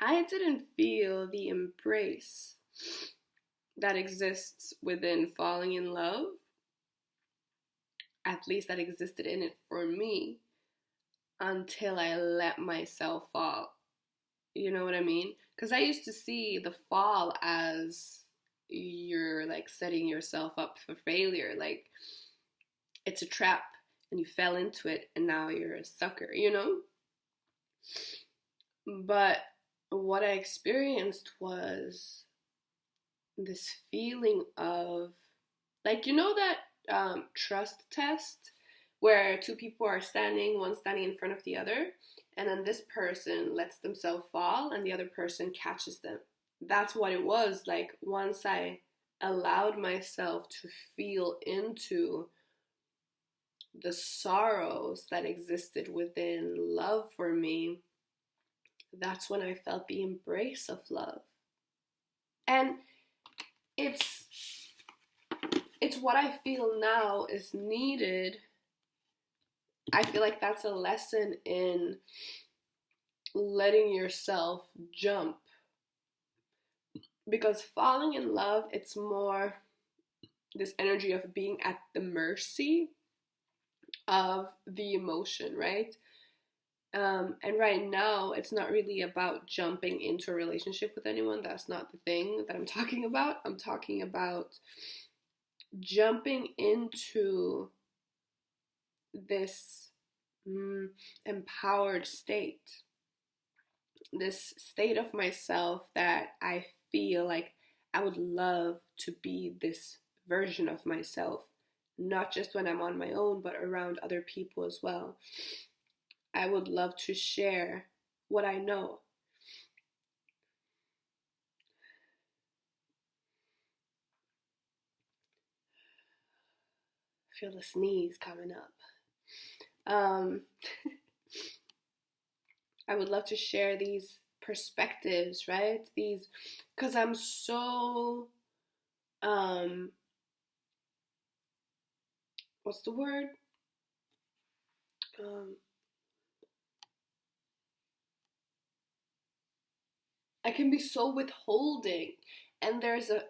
I didn't feel the embrace that exists within falling in love, at least that existed in it for me, until I let myself fall. You know what I mean? Because I used to see the fall as you're like setting yourself up for failure. Like it's a trap and you fell into it and now you're a sucker, you know? But what I experienced was this feeling of, like, you know, that trust test where two people are standing, one standing in front of the other, and then this person lets themselves fall and the other person catches them. That's what it was like once I allowed myself to feel into the sorrows that existed within love for me. That's when I felt the embrace of love. And it's what I feel now is needed. I feel like that's a lesson in letting yourself jump. Because falling in love, it's more this energy of being at the mercy of the emotion, right? And right now, it's not really about jumping into a relationship with anyone. That's not the thing that I'm talking about. I'm talking about jumping into this empowered state, this state of myself that I feel like I would love to be this version of myself, not just when I'm on my own, but around other people as well. I would love to share what I know. Feel the sneeze coming up. I would love to share these perspectives, right? These, because I'm so, what's the word? I can be so withholding, and there's a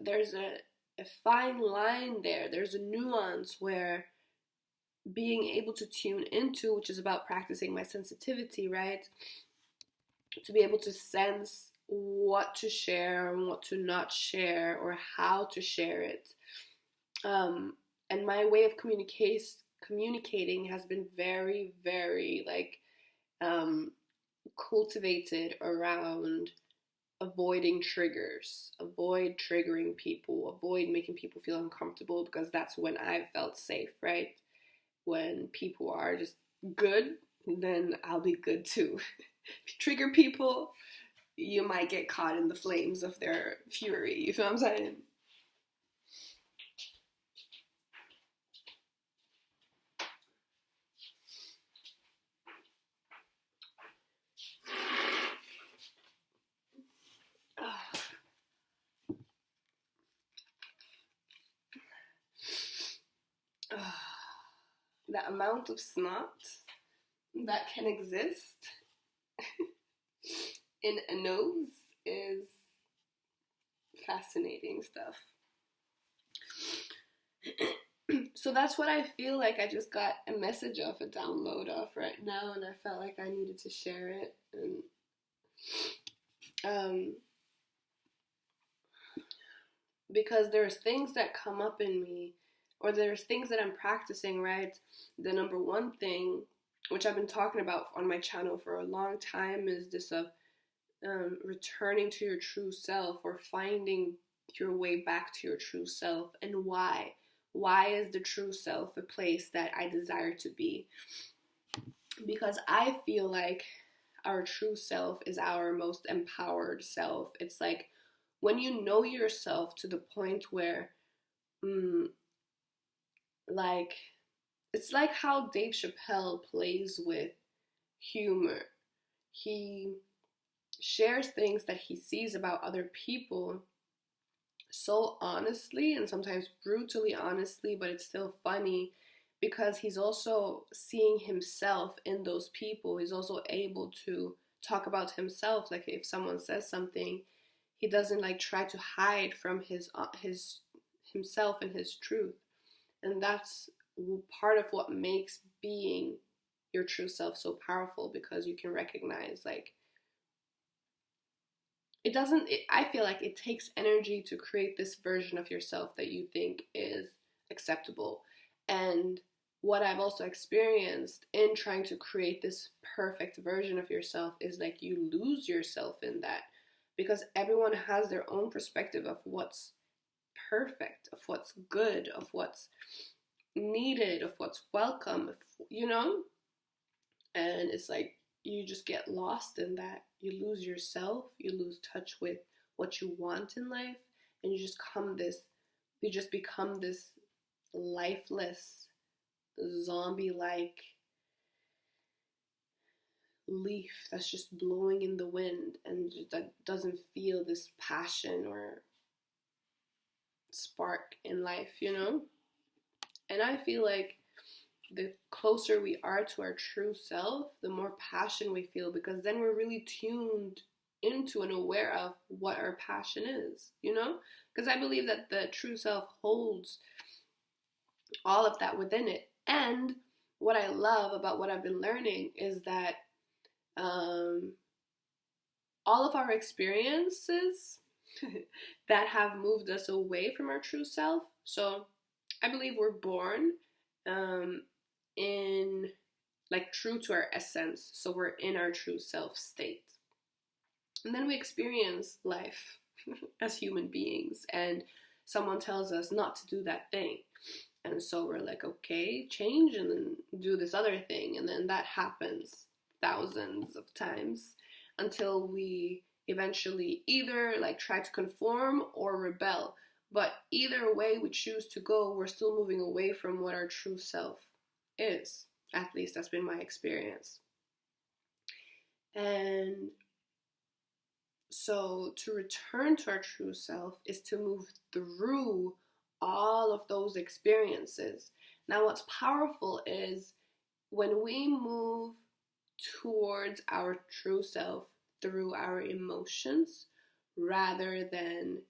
fine line there. There's a nuance where being able to tune into, which is about practicing my sensitivity, right? To be able to sense what to share and what to not share or how to share it. And my way of communicating has been very, very like cultivated around avoiding triggers, avoid triggering people, avoid making people feel uncomfortable, because that's when I felt safe, right? When people are just good, then I'll be good too. If you trigger people, you might get caught in the flames of their fury. You feel what I'm saying? The amount of snot that can exist in a nose is fascinating stuff. So that's what I feel like I just got a message of, a download of right now, and I felt like I needed to share it. And because there's things that come up in me, or there's things that I'm practicing, right? The number one thing, which I've been talking about on my channel for a long time, is this of returning to your true self, or finding your way back to your true self. And why? Why is the true self a place that I desire to be? Because I feel like our true self is our most empowered self. It's like when you know yourself to the point where, like, it's like how Dave Chappelle plays with humor. He shares things that he sees about other people so honestly, and sometimes brutally honestly, but it's still funny because he's also seeing himself in those people. He's also able to talk about himself. Like if someone says something, he doesn't like try to hide from his himself and his truth. And that's part of what makes being your true self so powerful, because you can recognize like I feel like it takes energy to create this version of yourself that you think is acceptable. And what I've also experienced in trying to create this perfect version of yourself is like you lose yourself in that, because everyone has their own perspective of what's perfect, of what's good, of what's needed, of what's welcome, you know? And it's like you just get lost in that. You lose yourself, you lose touch with what you want in life, and you just become this lifeless, zombie-like leaf that's just blowing in the wind and that doesn't feel this passion or spark in life, you know? And I feel like the closer we are to our true self, the more passion we feel, because then we're really tuned into and aware of what our passion is, you know? Because I believe that the true self holds all of that within it. And what I love about what I've been learning is that all of our experiences that have moved us away from our true self. So I believe we're born in like true to our essence. So we're in our true self state. And then we experience life as human beings, and someone tells us not to do that thing. And so we're like, okay, change and then do this other thing. And then that happens thousands of times until we eventually either like try to conform or rebel. But either way we choose to go, we're still moving away from what our true self is. At least that's been my experience. And so to return to our true self is to move through all of those experiences. Now what's powerful is when we move towards our true self through our emotions rather than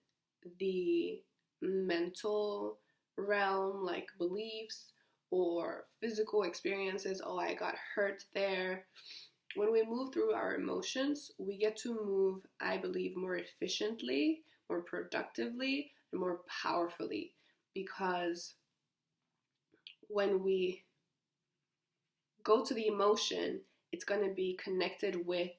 the mental realm, like beliefs or physical experiences. Oh, I got hurt there. When we move through our emotions, we get to move, I believe, more efficiently, more productively, and more powerfully, because when we go to the emotion, it's going to be connected with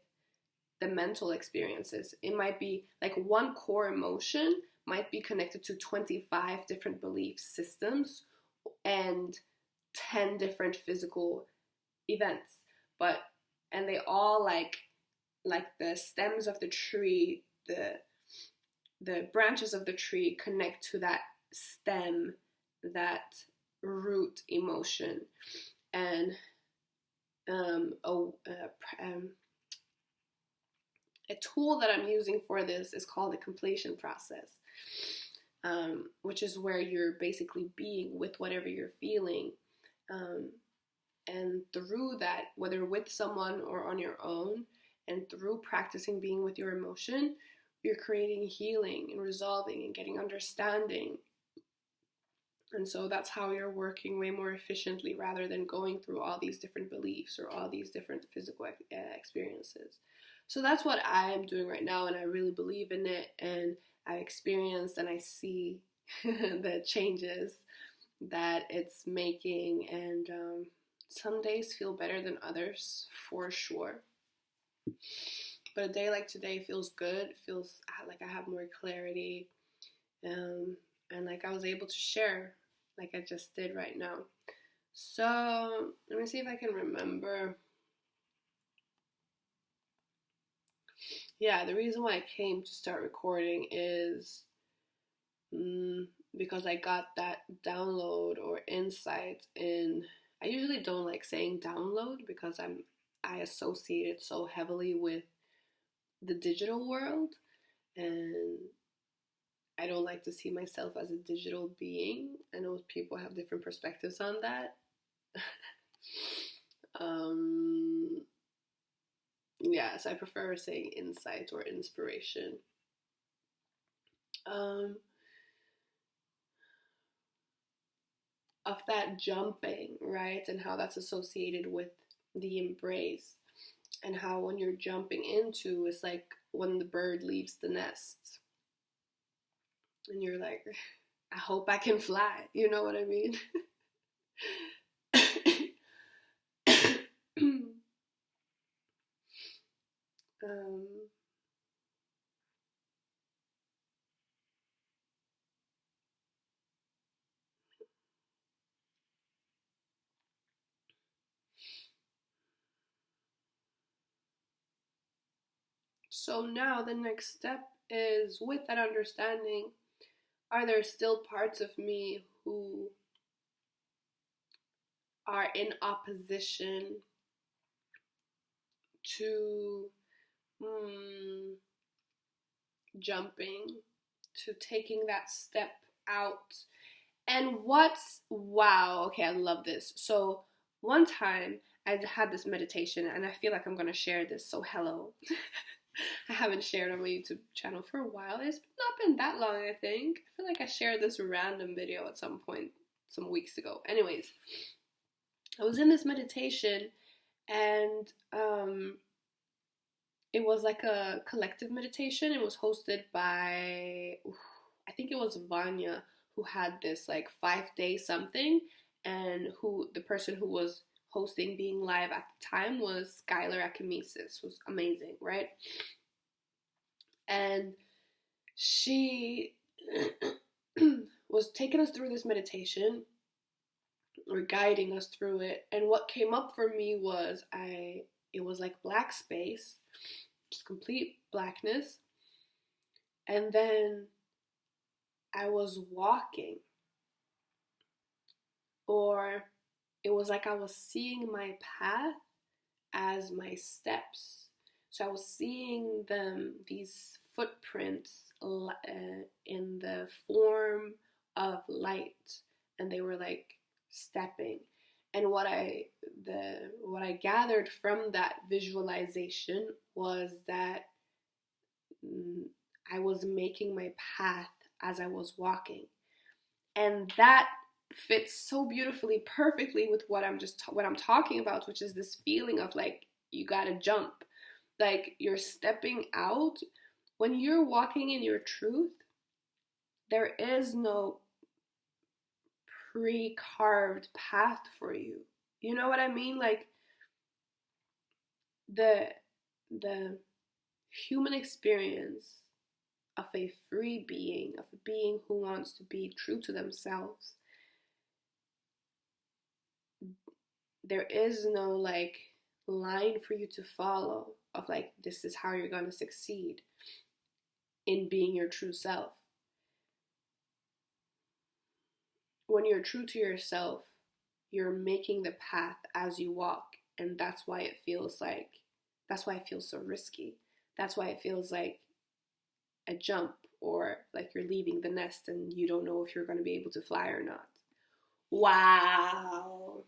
the mental experiences. It might be like one core emotion might be connected to 25 different belief systems and 10 different physical events. And they all like the stems of the tree, the branches of the tree connect to that stem, that root emotion. And a tool that I'm using for this is called the completion process, which is where you're basically being with whatever you're feeling. And through that, whether with someone or on your own, and through practicing being with your emotion, you're creating healing and resolving and getting understanding. And so that's how you're working way more efficiently rather than going through all these different beliefs or all these different physical experiences. So that's what I am doing right now, and I really believe in it, and I experienced and I see the changes that it's making, and some days feel better than others, for sure. But a day like today feels good, feels like I have more clarity, and like I was able to share like I just did right now. So let me see if I can remember. Yeah, the reason why I came to start recording is because I got that download or insight in. I usually don't like saying download because I associate it so heavily with the digital world, and I don't like to see myself as a digital being. I know people have different perspectives on that. Yes, I prefer saying insight or inspiration. Um, of that jumping, right? And how that's associated with the embrace. And how when you're jumping into, it's like when the bird leaves the nest. And you're like, I hope I can fly. You know what I mean? um, so now the next step is, with that understanding, are there still parts of me who are in opposition to jumping, to taking that step out? And what's wow, okay, I love this. So one time I had this meditation and I feel like I'm gonna share this. So hello. I haven't shared on my YouTube channel for a while. It's not been that long, I think. I feel like I shared this random video at some point some weeks ago. Anyways, I was in this meditation and it was like a collective meditation. It was hosted by, I think it was Vanya, who had this like 5 day something, and who the person who was hosting, being live at the time, was Skylar Akimesis, was amazing, right? And she was taking us through this meditation, or guiding us through it. And what came up for me was it was like black space, just complete blackness. And then I was walking, or it was like I was seeing my path as my steps. So I was seeing them, these footprints, in the form of light, and they were like stepping. And what I gathered from that visualization was that I was making my path as I was walking. And that fits so beautifully, perfectly with what I'm talking about, which is this feeling of like you gotta jump, like you're stepping out. When you're walking in your truth, there is no pre-carved path for you. You know what I mean? Like the the human experience of a free being, of a being who wants to be true to themselves, there is no like line for you to follow of like, this is how you're going to succeed in being your true self. When you're true to yourself, you're making the path as you walk. And that's why it feels so risky. That's why it feels like a jump, or like you're leaving the nest and you don't know if you're going to be able to fly or not. Wow.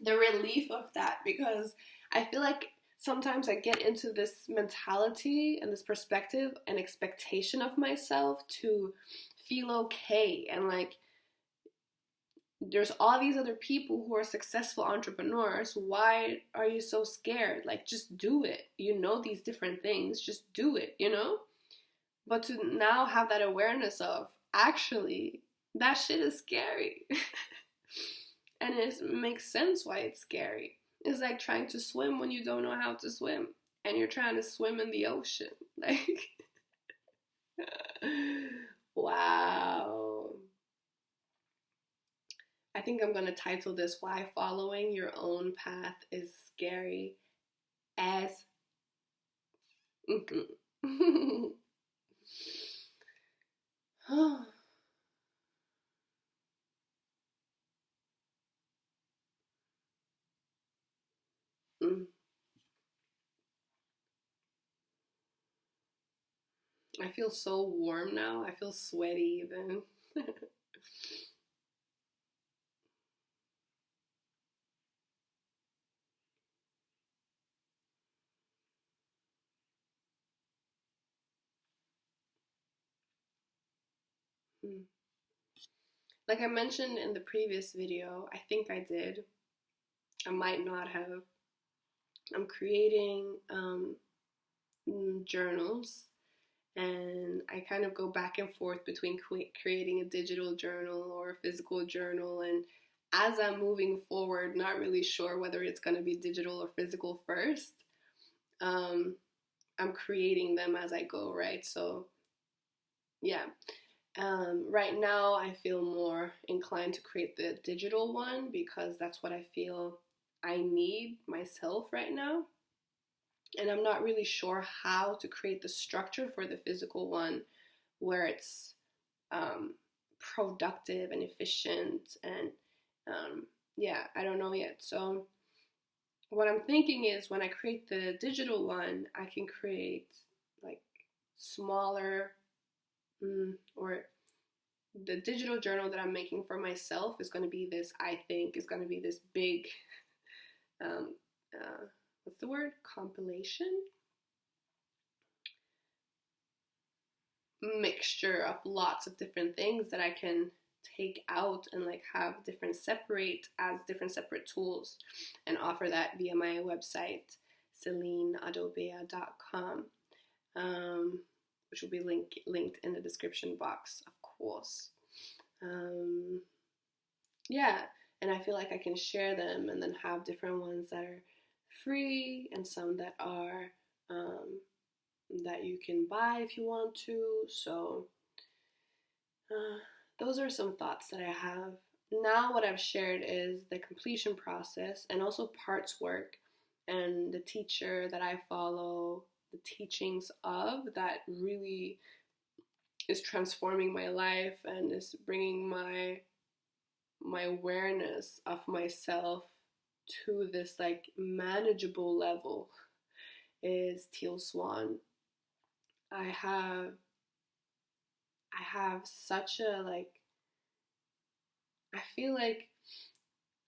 The relief of that, because I feel like sometimes I get into this mentality and this perspective and expectation of myself to feel okay, and like there's all these other people who are successful entrepreneurs. Why are you so scared? Like, just do it. You know these different things, just do it, you know? But to now have that awareness of, actually, that shit is scary. And it makes sense why it's scary. It's like trying to swim when you don't know how to swim, and you're trying to swim in the ocean. Like, wow. I think I'm going to title this, Why Following Your Own Path is Scary as. I feel so warm now. I feel sweaty even. Mm. Like I mentioned in the previous video, I think I did. I might not have. I'm creating journals, and I kind of go back and forth between creating a digital journal or a physical journal. And as I'm moving forward, not really sure whether it's going to be digital or physical first. I'm creating them as I go, right? So, yeah. Right now, I feel more inclined to create the digital one because that's what I feel I need myself right now. And I'm not really sure how to create the structure for the physical one where it's productive and efficient. And yeah, I don't know yet. So, what I'm thinking is when I create the digital one, I can create like smaller or the digital journal that I'm making for myself is going to be this, I think, is going to be this big, um, what's the word? Compilation? Mixture of lots of different things that I can take out and like have different separate tools and offer that via my website, celineadobea.com, which will be linked in the description box, of course. Yeah, and I feel like I can share them and then have different ones that are free and some that are that you can buy if you want to. So those are some thoughts that I have. Now what I've shared is the completion process and also parts work and the teacher that I follow, the teachings of that really is transforming my life and is bringing my awareness of myself to this like manageable level is Teal Swan. I have such a like, I feel like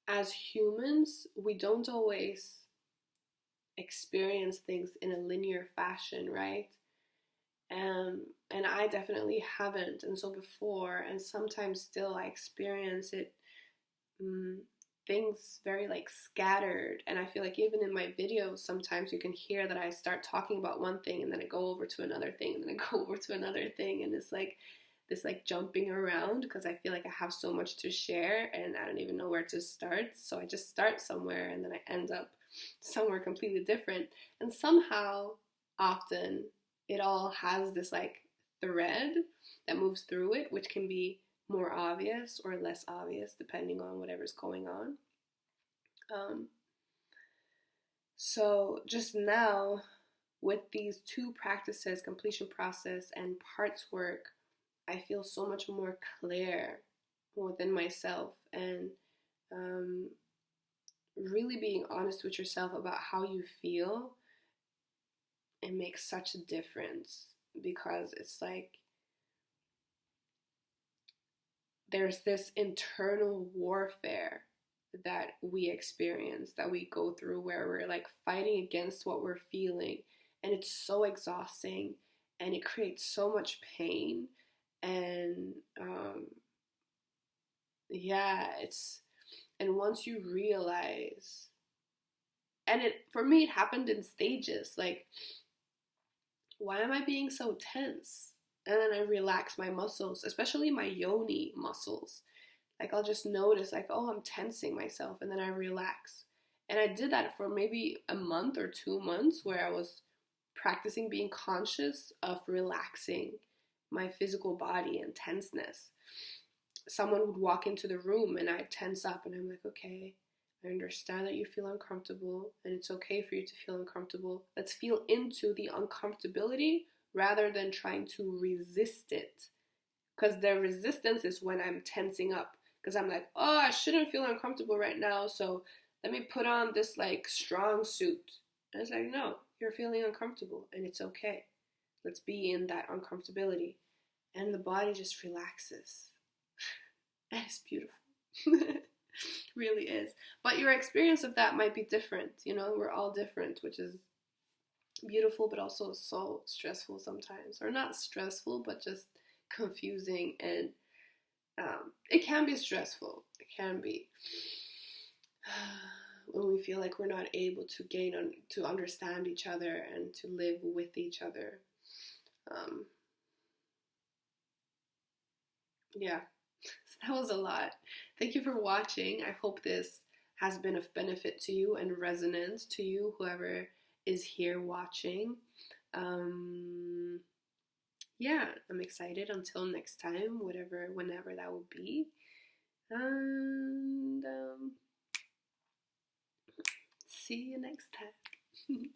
as humans we don't always experience things in a linear fashion, right? And I definitely haven't, and so before and sometimes still I experience it, things very like scattered. And I feel like even in my videos sometimes you can hear that I start talking about one thing and then I go over to another thing and then I go over to another thing, and it's like this like jumping around because I feel like I have so much to share and I don't even know where to start. So I just start somewhere and then I end up somewhere completely different. And somehow often it all has this like thread that moves through it, which can be more obvious or less obvious depending on whatever's going on. So just now with these two practices, completion process and parts work, I feel so much more clear within myself, and really being honest with yourself about how you feel, it makes such a difference because it's like there's this internal warfare that we experience, that we go through, where we're like fighting against what we're feeling, and it's so exhausting and it creates so much pain. And yeah, and once you realize, and it for me it happened in stages, like, why am I being so tense? And then I relax my muscles, especially my yoni muscles. Like I'll just notice like, oh, I'm tensing myself, and then I relax. And I did that for maybe a month or 2 months where I was practicing being conscious of relaxing my physical body and tenseness. Someone would walk into the room and I'd tense up and I'm like, okay, I understand that you feel uncomfortable and it's okay for you to feel uncomfortable. Let's feel into the uncomfortability rather than trying to resist it. Because the resistance is when I'm tensing up. Because I'm like, oh, I shouldn't feel uncomfortable right now, so let me put on this like strong suit. And it's like, no, you're feeling uncomfortable and it's okay. Let's be in that uncomfortability. And the body just relaxes. And it's beautiful. Really is. But your experience of that might be different. You know, we're all different, which is beautiful, but also so stressful sometimes. Or not stressful, but just confusing and It can be stressful. It can be when we feel like we're not able to to understand each other and to live with each other. Um, yeah, so that was a lot. Thank you for watching. I hope this has been of benefit to you and resonance to you, whoever is here watching. Um, yeah, I'm excited until next time, whenever that will be. And see you next time.